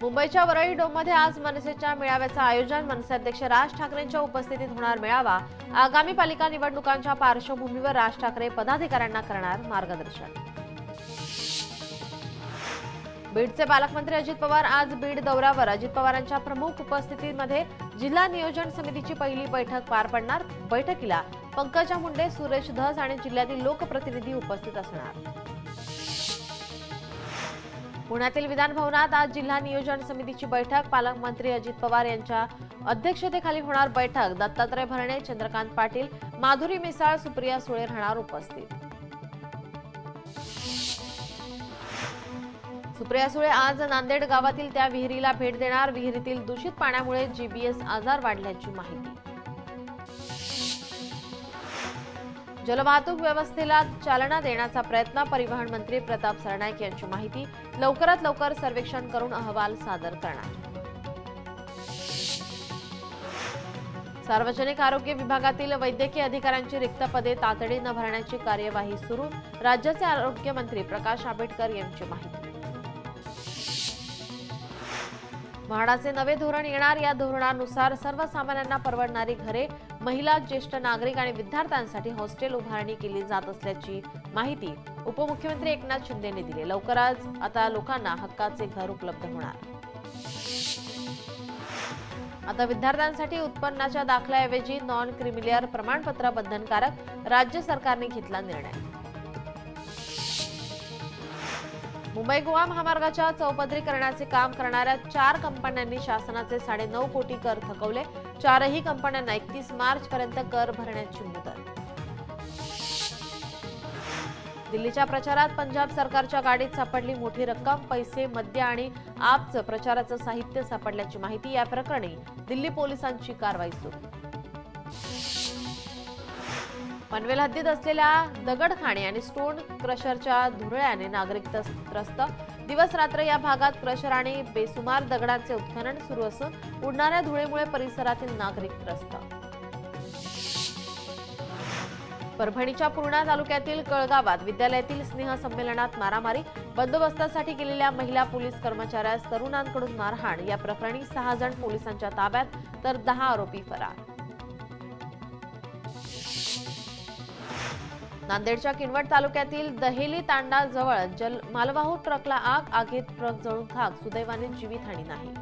मुंबईच्या वरळी डोममध्ये आज मनसेच्या मेळाव्याचं आयोजन. मनसे अध्यक्ष राज ठाकरेंच्या उपस्थितीत होणार मेळावा. आगामी पालिका निवडणुकांच्या पार्श्वभूमीवर राज ठाकरे पदाधिकाऱ्यांना करणार मार्गदर्शन. बीडचे पालकमंत्री अजित पवार आज बीड दौऱ्यावर. अजित पवारांच्या प्रमुख उपस्थितीमध्ये जिल्हा नियोजन समितीची पहिली बैठक पार पडणार. बैठकीला पंकजा मुंडे, सुरेश धस आणि जिल्ह्यातील लोकप्रतिनिधी उपस्थित असणार. पुण्यातील विधान भवनात आज जिल्हा नियोजन समितीची बैठक. पालकमंत्री अजित पवार यांच्या अध्यक्षतेखाली होणार बैठक. दत्तात्रय भरणे, चंद्रकांत पाटील, माधुरी मिसाळ, सुप्रिया सुळे राहणार उपस्थित. सुप्रिया सुळे आज नांदेड गावातील त्या विहिरीला भेट देणार. विहिरीतील दूषित पाण्यामुळे जीबीएस आजार वाढल्याची माहिती. जलवाहतूक व्यवस्थेला चालना देण्याचा प्रयत्न. परिवहन मंत्री प्रताप सरनाईक यांची माहिती. लवकरात लवकर सर्वेक्षण करून अहवाल सादर करणार. सार्वजनिक आरोग्य विभागातील वैद्यकीय अधिकाऱ्यांची रिक्त पदे तातडीने भरण्याची कार्यवाही सुरू. राज्याचे आरोग्यमंत्री प्रकाश आंबेडकर यांची माहिती. म्हाडाचे नवे धोरण येणार. या धोरणानुसार सर्वसामान्यांना परवडणारी घरे, महिला, ज्येष्ठ नागरिक आणि विद्यार्थ्यांसाठी हॉस्टेल उभारणी केली जात असल्याची माहिती उपमुख्यमंत्री एकनाथ शिंदेंनी दिली. लवकरच आता लोकांना हक्काचे घर उपलब्ध होणार. आता विद्यार्थ्यांसाठी उत्पन्नाच्या दाखल्याऐवजी नॉन क्रिमिलियर प्रमाणपत्र बंधनकारक. राज्य सरकारने घेतला निर्णय. मुंबई गोवा महामार्गाच्या चौपदरीकरणाचे काम करणाऱ्या 4 कंपन्यांनी शासनाचे 9.5 कोटी कर थकवले. 4ही कंपन्यांना 31 मार्च पर्यंत कर भरण्याची मुदत. दिल्लीच्या प्रचारात पंजाब सरकारच्या गाडीत सापडली मोठी रक्कम. पैसे, मद्य आणि आपचं प्रचाराचं साहित्य सापडल्याची माहिती. या प्रकरणी दिल्ली पोलिसांची कारवाई सुरू. पनवेल हद्दीत असलेल्या दगडखाणी आणि स्टोन क्रशरच्या धुरळ्याने नागरिक त्रस्त. दिवस रात्र या भागात क्रशर आणि बेसुमार दगडांचे उत्खनन सुरू असून उडणाऱ्या धुळेमुळे परिसरातील नागरिक त्रस्त. परभणीच्या पूर्णा तालुक्यातील कळगावात विद्यालयातील स्नेह संमेलनात मारामारी. बंदोबस्तासाठी गेलेल्या महिला पोलीस कर्मचाऱ्यास तरुणांकडून मारहाण. या प्रकरणी 6 जण पोलिसांच्या ताब्यात तर 10 आरोपी फरार. नांदेडच्या किनवट तालुक्यातील दहेली तांडा जवळ मालवाहू ट्रकला आग. आगीत ट्रक जळून खाक. सुदैवाने जीवितहानी नाही.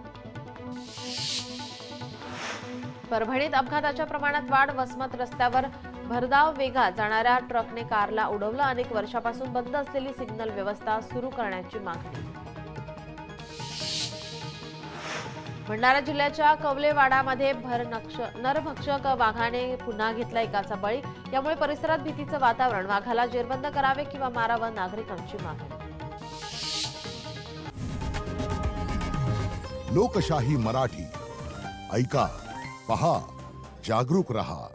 परभणीत अपघाताच्या प्रमाणात वाढ. वसमत रस्त्यावर भरधाव वेगात जाणाऱ्या ट्रकने कारला उडवलं. अनेक वर्षापासून बंद असलेली सिग्नल व्यवस्था सुरू करण्याची मागणी. भंडारा जिल्ह्याच्या कवलेवाडामध्ये नरभक्षक वाघाने पुन्हा घेतला एकाचा बळी. यामुळे परिसरात भीतीचं वातावरण. वाघाला जेरबंद करावे किंवा मारावं, नागरिकांची मागणी. लोकशाही मराठी ऐका, पहा, जागरूक रहा.